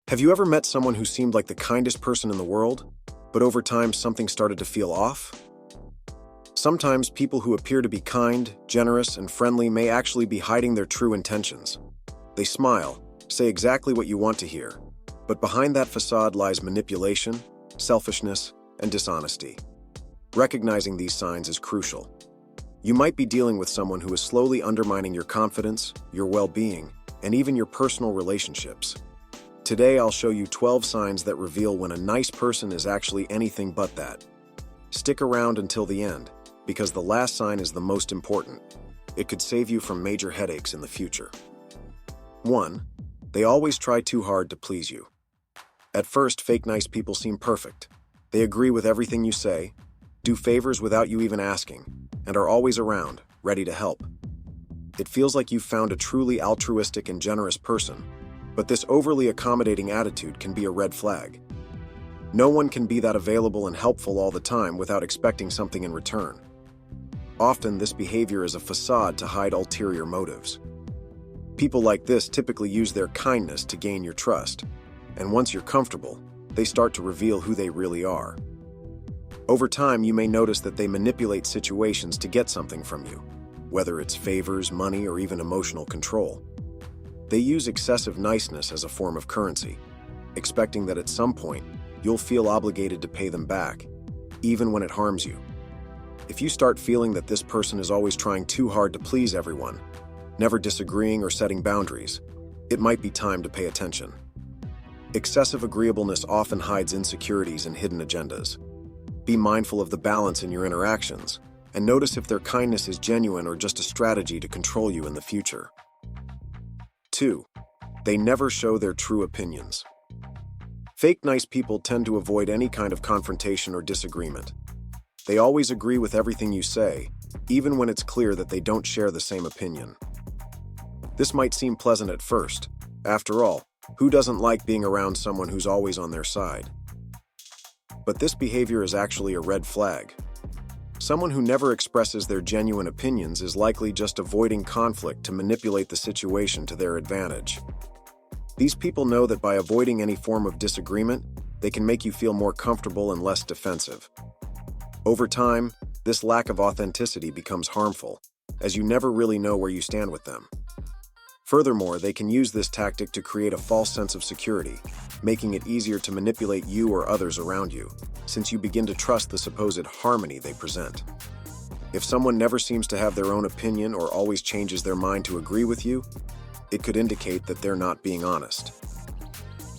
Have you ever met someone who seemed like the kindest person in the world, but over time something started to feel off? Sometimes people who appear to be kind, generous, and friendly may actually be hiding their true intentions. They smile, say exactly what you want to hear, but behind that facade lies manipulation, selfishness, and dishonesty. Recognizing these signs is crucial. You might be dealing with someone who is slowly undermining your confidence, your well-being, and even your personal relationships. Today, I'll show you 12 signs that reveal when a nice person is actually anything but that. Stick around until the end, because the last sign is the most important. It could save you from major headaches in the future. 1. They always try too hard to please you. At first, fake nice people seem perfect. They agree with everything you say, do favors without you even asking, and are always around, ready to help. It feels like you've found a truly altruistic and generous person, but this overly accommodating attitude can be a red flag. No one can be that available and helpful all the time without expecting something in return. Often, this behavior is a facade to hide ulterior motives. People like this typically use their kindness to gain your trust, and once you're comfortable, they start to reveal who they really are. Over time, you may notice that they manipulate situations to get something from you, whether it's favors, money, or even emotional control. They use excessive niceness as a form of currency, expecting that at some point, you'll feel obligated to pay them back, even when it harms you. If you start feeling that this person is always trying too hard to please everyone, never disagreeing or setting boundaries, it might be time to pay attention. Excessive agreeableness often hides insecurities and hidden agendas. Be mindful of the balance in your interactions, and notice if their kindness is genuine or just a strategy to control you in the future. 2. They never show their true opinions. Fake nice people tend to avoid any kind of confrontation or disagreement. They always agree with everything you say, even when it's clear that they don't share the same opinion. This might seem pleasant at first. After all, who doesn't like being around someone who's always on their side? But this behavior is actually a red flag. Someone who never expresses their genuine opinions is likely just avoiding conflict to manipulate the situation to their advantage. These people know that by avoiding any form of disagreement, they can make you feel more comfortable and less defensive. Over time, this lack of authenticity becomes harmful, as you never really know where you stand with them. Furthermore, they can use this tactic to create a false sense of security, making it easier to manipulate you or others around you, since you begin to trust the supposed harmony they present. If someone never seems to have their own opinion or always changes their mind to agree with you, it could indicate that they're not being honest.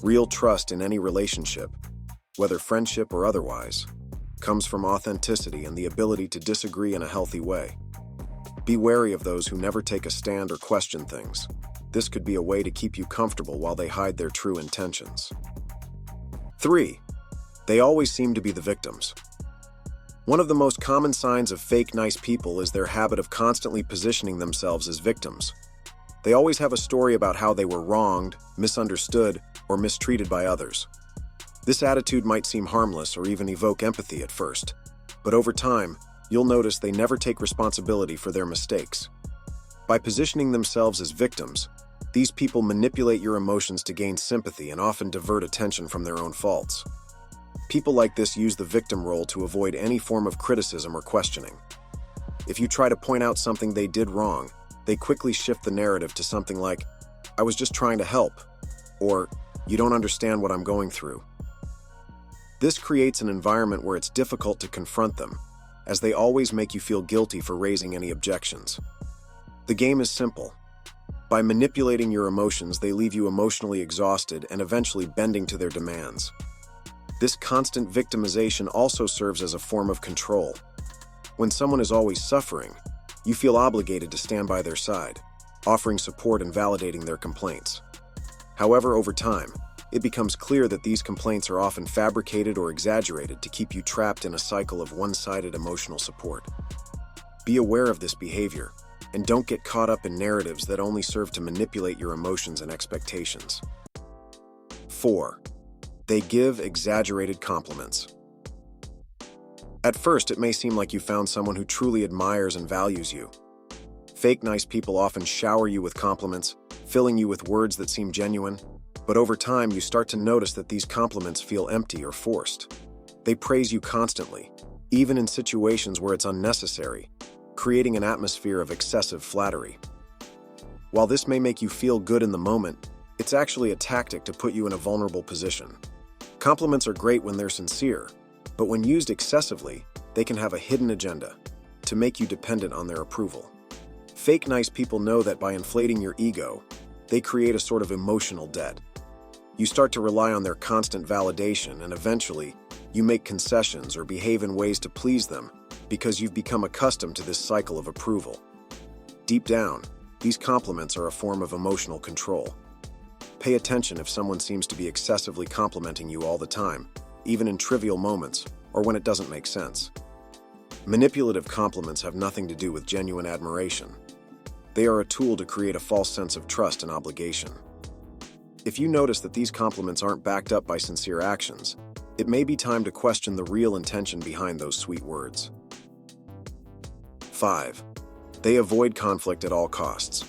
Real trust in any relationship, whether friendship or otherwise, comes from authenticity and the ability to disagree in a healthy way. Be wary of those who never take a stand or question things. This could be a way to keep you comfortable while they hide their true intentions. 3. They always seem to be the victims. One of the most common signs of fake nice people is their habit of constantly positioning themselves as victims. They always have a story about how they were wronged, misunderstood, or mistreated by others. This attitude might seem harmless or even evoke empathy at first, but over time, you'll notice they never take responsibility for their mistakes. By positioning themselves as victims, these people manipulate your emotions to gain sympathy and often divert attention from their own faults. People like this use the victim role to avoid any form of criticism or questioning. If you try to point out something they did wrong, they quickly shift the narrative to something like, "I was just trying to help," or "You don't understand what I'm going through." This creates an environment where it's difficult to confront them, as they always make you feel guilty for raising any objections. The game is simple. By manipulating your emotions, they leave you emotionally exhausted and eventually bending to their demands. This constant victimization also serves as a form of control. When someone is always suffering, you feel obligated to stand by their side, offering support and validating their complaints. However, over time, it becomes clear that these complaints are often fabricated or exaggerated to keep you trapped in a cycle of one-sided emotional support. Be aware of this behavior, and don't get caught up in narratives that only serve to manipulate your emotions and expectations. 4. They give exaggerated compliments. At first, it may seem like you found someone who truly admires and values you. Fake nice people often shower you with compliments, filling you with words that seem genuine, But over time, you start to notice that these compliments feel empty or forced. They praise you constantly, even in situations where it's unnecessary, creating an atmosphere of excessive flattery. While this may make you feel good in the moment, it's actually a tactic to put you in a vulnerable position. Compliments are great when they're sincere, but when used excessively, they can have a hidden agenda to make you dependent on their approval. Fake nice people know that by inflating your ego, they create a sort of emotional debt. You start to rely on their constant validation, and eventually, you make concessions or behave in ways to please them because you've become accustomed to this cycle of approval. Deep down, these compliments are a form of emotional control. Pay attention if someone seems to be excessively complimenting you all the time, even in trivial moments or when it doesn't make sense. Manipulative compliments have nothing to do with genuine admiration. They are a tool to create a false sense of trust and obligation. If you notice that these compliments aren't backed up by sincere actions, it may be time to question the real intention behind those sweet words. 5. They avoid conflict at all costs.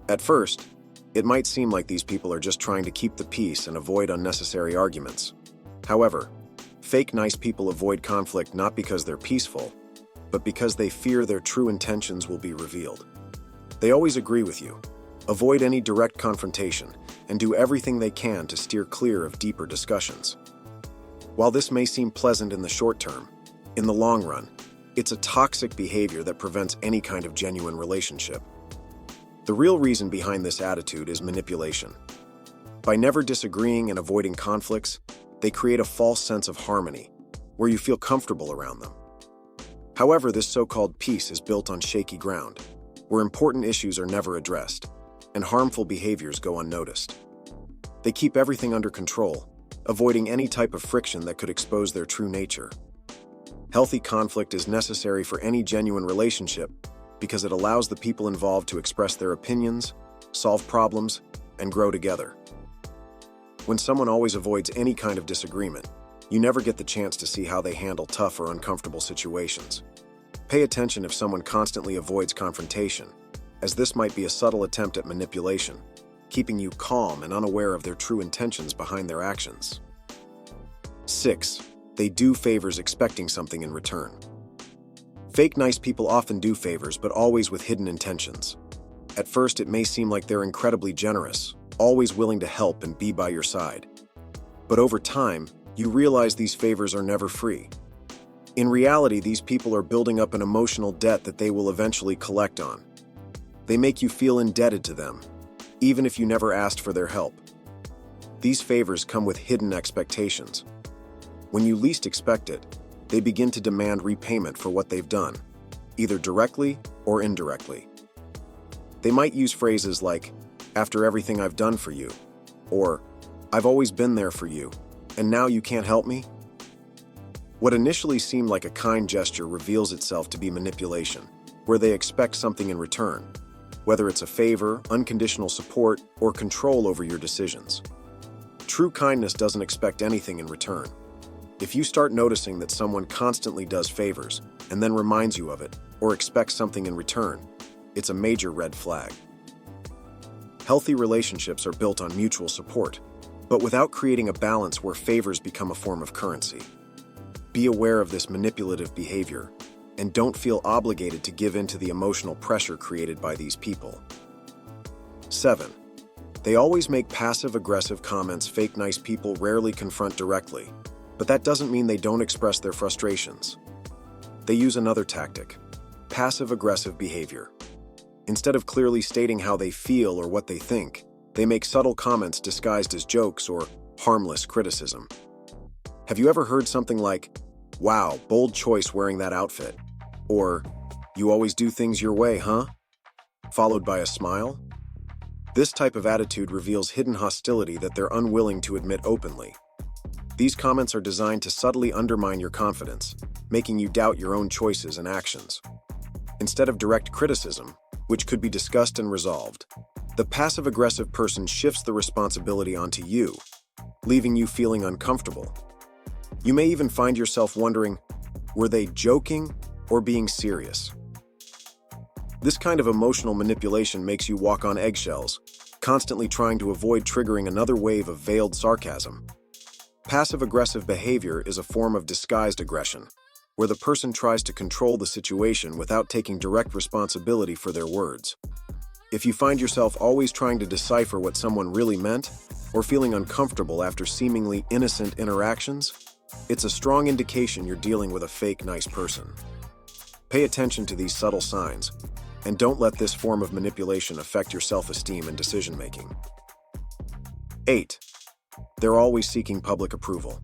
At first, it might seem like these people are just trying to keep the peace and avoid unnecessary arguments. However, fake nice people avoid conflict not because they're peaceful, but because they fear their true intentions will be revealed. They always agree with you, avoid any direct confrontation, and do everything they can to steer clear of deeper discussions. While this may seem pleasant in the short term, in the long run, it's a toxic behavior that prevents any kind of genuine relationship. The real reason behind this attitude is manipulation. By never disagreeing and avoiding conflicts, they create a false sense of harmony, where you feel comfortable around them. However, this so-called peace is built on shaky ground, where important issues are never addressed, and harmful behaviors go unnoticed. They keep everything under control, avoiding any type of friction that could expose their true nature. Healthy conflict is necessary for any genuine relationship because it allows the people involved to express their opinions, solve problems, and grow together. When someone always avoids any kind of disagreement, you never get the chance to see how they handle tough or uncomfortable situations. Pay attention if someone constantly avoids confrontation, as this might be a subtle attempt at manipulation, keeping you calm and unaware of their true intentions behind their actions. 6. They do favors expecting something in return. Fake nice people often do favors, but always with hidden intentions. At first, it may seem like they're incredibly generous, always willing to help and be by your side. But over time, you realize these favors are never free. In reality, these people are building up an emotional debt that they will eventually collect on. They make you feel indebted to them, even if you never asked for their help. These favors come with hidden expectations. When you least expect it, they begin to demand repayment for what they've done, either directly or indirectly. They might use phrases like, "After everything I've done for you," or "I've always been there for you, and now you can't help me?" What initially seemed like a kind gesture reveals itself to be manipulation, where they expect something in return, whether it's a favor, unconditional support, or control over your decisions. True kindness doesn't expect anything in return. If you start noticing that someone constantly does favors and then reminds you of it or expects something in return, it's a major red flag. Healthy relationships are built on mutual support, but without creating a balance where favors become a form of currency. Be aware of this manipulative behavior and don't feel obligated to give in to the emotional pressure created by these people. 7. They always make passive-aggressive comments. Fake nice people rarely confront directly, but that doesn't mean they don't express their frustrations. They use another tactic, passive-aggressive behavior. Instead of clearly stating how they feel or what they think, they make subtle comments disguised as jokes or harmless criticism. Have you ever heard something like, "Wow, bold choice wearing that outfit," or "You always do things your way, huh?" followed by a smile? This type of attitude reveals hidden hostility that they're unwilling to admit openly. These comments are designed to subtly undermine your confidence, making you doubt your own choices and actions. Instead of direct criticism, which could be discussed and resolved, the passive-aggressive person shifts the responsibility onto you, leaving you feeling uncomfortable. You may even find yourself wondering, were they joking or being serious? This kind of emotional manipulation makes you walk on eggshells, constantly trying to avoid triggering another wave of veiled sarcasm. Passive-aggressive behavior is a form of disguised aggression, where the person tries to control the situation without taking direct responsibility for their words. If you find yourself always trying to decipher what someone really meant, or feeling uncomfortable after seemingly innocent interactions, it's a strong indication you're dealing with a fake nice person. Pay attention to these subtle signs, and don't let this form of manipulation affect your self-esteem and decision-making. 8. They're always seeking public approval.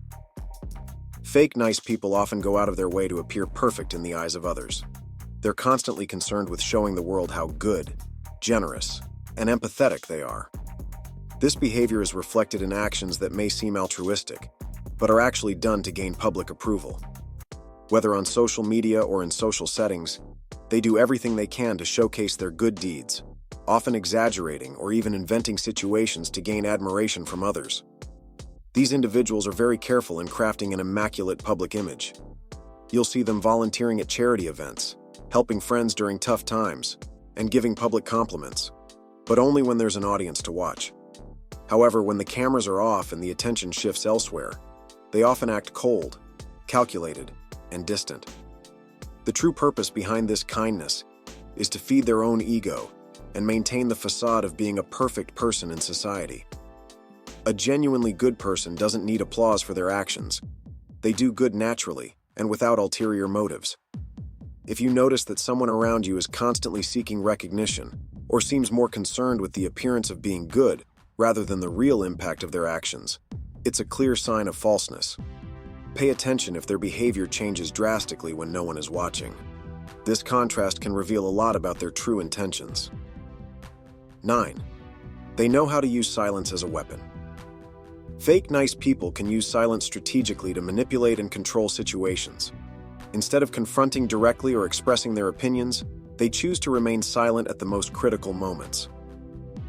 Fake nice people often go out of their way to appear perfect in the eyes of others. They're constantly concerned with showing the world how good, generous, and empathetic they are. This behavior is reflected in actions that may seem altruistic, but are actually done to gain public approval. Whether on social media or in social settings, they do everything they can to showcase their good deeds, often exaggerating or even inventing situations to gain admiration from others. These individuals are very careful in crafting an immaculate public image. You'll see them volunteering at charity events, helping friends during tough times, and giving public compliments, but only when there's an audience to watch. However, when the cameras are off and the attention shifts elsewhere, they often act cold, calculated, and distant. The true purpose behind this kindness is to feed their own ego and maintain the facade of being a perfect person in society. A genuinely good person doesn't need applause for their actions. They do good naturally and without ulterior motives. If you notice that someone around you is constantly seeking recognition or seems more concerned with the appearance of being good rather than the real impact of their actions, it's a clear sign of falseness. Pay attention if their behavior changes drastically when no one is watching. This contrast can reveal a lot about their true intentions. 9. They know how to use silence as a weapon. Fake nice people can use silence strategically to manipulate and control situations. Instead of confronting directly or expressing their opinions, they choose to remain silent at the most critical moments.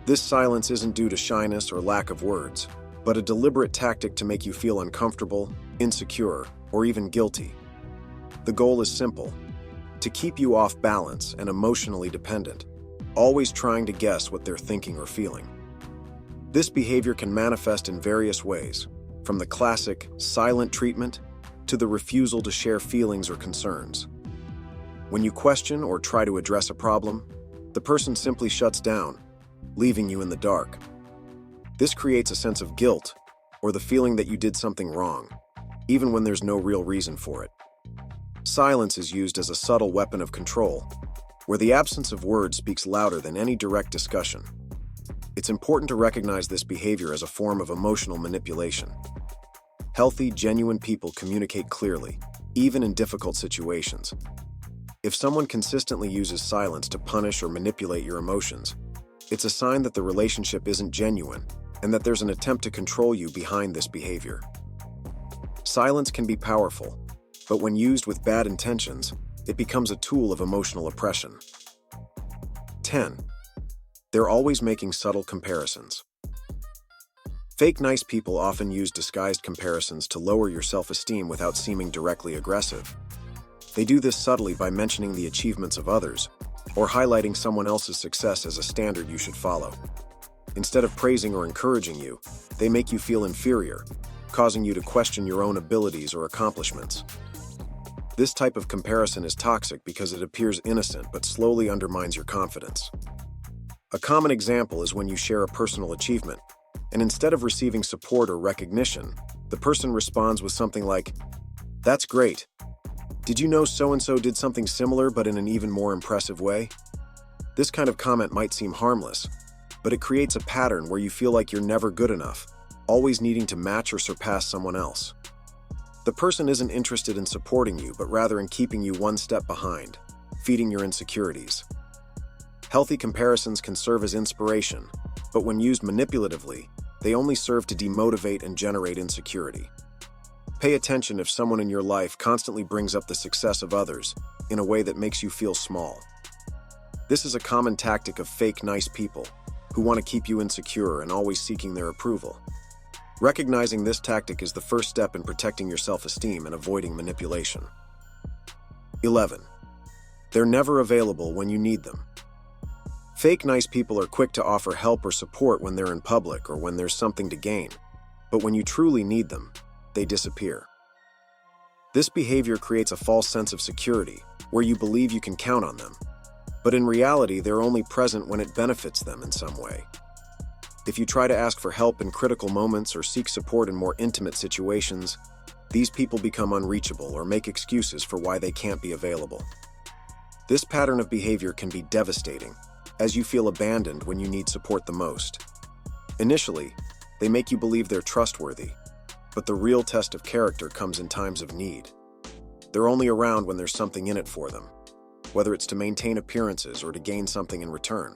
This silence isn't due to shyness or lack of words, but a deliberate tactic to make you feel uncomfortable, insecure, or even guilty. The goal is simple: to keep you off balance and emotionally dependent, always trying to guess what they're thinking or feeling. This behavior can manifest in various ways, from the classic silent treatment to the refusal to share feelings or concerns. When you question or try to address a problem, the person simply shuts down, leaving you in the dark. This creates a sense of guilt or the feeling that you did something wrong, even when there's no real reason for it. Silence is used as a subtle weapon of control, where the absence of words speaks louder than any direct discussion. It's important to recognize this behavior as a form of emotional manipulation. Healthy, genuine people communicate clearly, even in difficult situations. If someone consistently uses silence to punish or manipulate your emotions, it's a sign that the relationship isn't genuine and that there's an attempt to control you behind this behavior. Silence can be powerful, but when used with bad intentions, it becomes a tool of emotional oppression. 10. They're always making subtle comparisons. Fake nice people often use disguised comparisons to lower your self-esteem without seeming directly aggressive. They do this subtly by mentioning the achievements of others or highlighting someone else's success as a standard you should follow. Instead of praising or encouraging you, they make you feel inferior, causing you to question your own abilities or accomplishments. This type of comparison is toxic because it appears innocent but slowly undermines your confidence. A common example is when you share a personal achievement, and instead of receiving support or recognition, the person responds with something like, "That's great. Did you know so-and-so did something similar but in an even more impressive way?" This kind of comment might seem harmless, but it creates a pattern where you feel like you're never good enough, always needing to match or surpass someone else. The person isn't interested in supporting you, but rather in keeping you one step behind, feeding your insecurities. Healthy comparisons can serve as inspiration, but when used manipulatively, they only serve to demotivate and generate insecurity. Pay attention if someone in your life constantly brings up the success of others in a way that makes you feel small. This is a common tactic of fake nice people who want to keep you insecure and always seeking their approval. Recognizing this tactic is the first step in protecting your self-esteem and avoiding manipulation. 11. They're never available when you need them. Fake nice people are quick to offer help or support when they're in public or when there's something to gain, but when you truly need them, they disappear. This behavior creates a false sense of security, where you believe you can count on them, but in reality, they're only present when it benefits them in some way. If you try to ask for help in critical moments or seek support in more intimate situations, these people become unreachable or make excuses for why they can't be available. This pattern of behavior can be devastating, as you feel abandoned when you need support the most. Initially, they make you believe they're trustworthy, but the real test of character comes in times of need. They're only around when there's something in it for them, whether it's to maintain appearances or to gain something in return.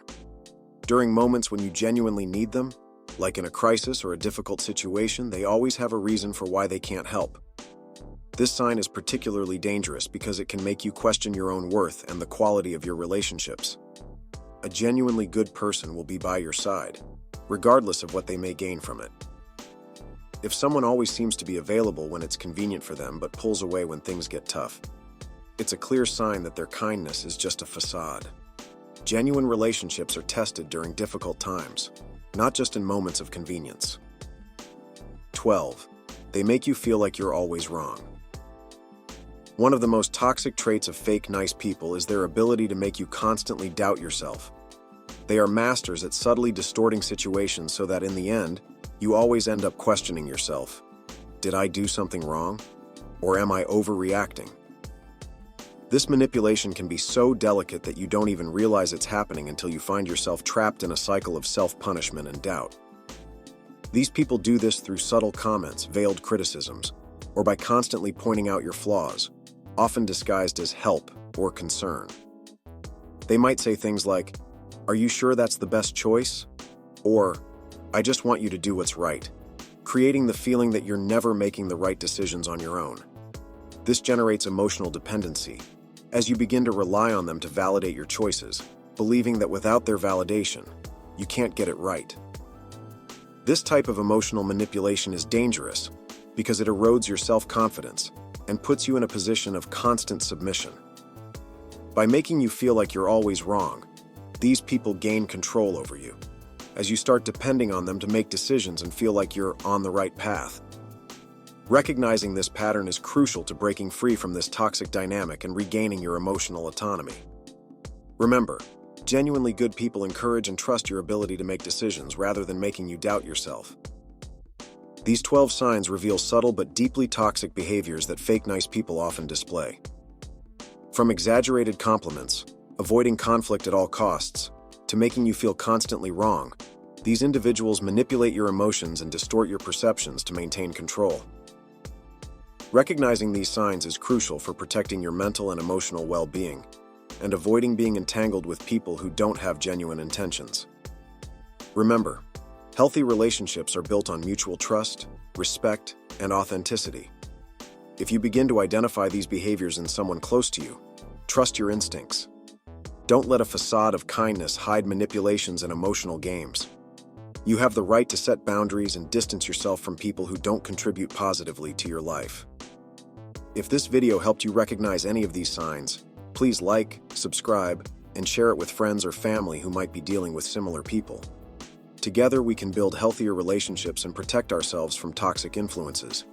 During moments when you genuinely need them, like in a crisis or a difficult situation, they always have a reason for why they can't help. This sign is particularly dangerous because it can make you question your own worth and the quality of your relationships. A genuinely good person will be by your side, regardless of what they may gain from it. If someone always seems to be available when it's convenient for them but pulls away when things get tough, it's a clear sign that their kindness is just a facade. Genuine relationships are tested during difficult times, not just in moments of convenience. 12. They make you feel like you're always wrong. One of the most toxic traits of fake nice people is their ability to make you constantly doubt yourself. They are masters at subtly distorting situations so that in the end, you always end up questioning yourself. Did I do something wrong? Or am I overreacting? This manipulation can be so delicate that you don't even realize it's happening until you find yourself trapped in a cycle of self-punishment and doubt. These people do this through subtle comments, veiled criticisms, or by constantly pointing out your flaws, often disguised as help or concern. They might say things like, "Are you sure that's the best choice?" Or, "I just want you to do what's right," creating the feeling that you're never making the right decisions on your own. This generates emotional dependency, as you begin to rely on them to validate your choices, believing that without their validation, you can't get it right. This type of emotional manipulation is dangerous because it erodes your self-confidence and puts you in a position of constant submission. By making you feel like you're always wrong, these people gain control over you, as you start depending on them to make decisions and feel like you're on the right path. Recognizing this pattern is crucial to breaking free from this toxic dynamic and regaining your emotional autonomy. Remember, genuinely good people encourage and trust your ability to make decisions rather than making you doubt yourself. These 12 signs reveal subtle but deeply toxic behaviors that fake nice people often display. From exaggerated compliments, avoiding conflict at all costs, to making you feel constantly wrong, these individuals manipulate your emotions and distort your perceptions to maintain control. Recognizing these signs is crucial for protecting your mental and emotional well-being, and avoiding being entangled with people who don't have genuine intentions. Remember, healthy relationships are built on mutual trust, respect, and authenticity. If you begin to identify these behaviors in someone close to you, trust your instincts. Don't let a facade of kindness hide manipulations and emotional games. You have the right to set boundaries and distance yourself from people who don't contribute positively to your life. If this video helped you recognize any of these signs, please like, subscribe, and share it with friends or family who might be dealing with similar people. Together, we can build healthier relationships and protect ourselves from toxic influences.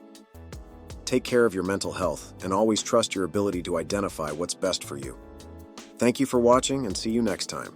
Take care of your mental health and always trust your ability to identify what's best for you. Thank you for watching and see you next time.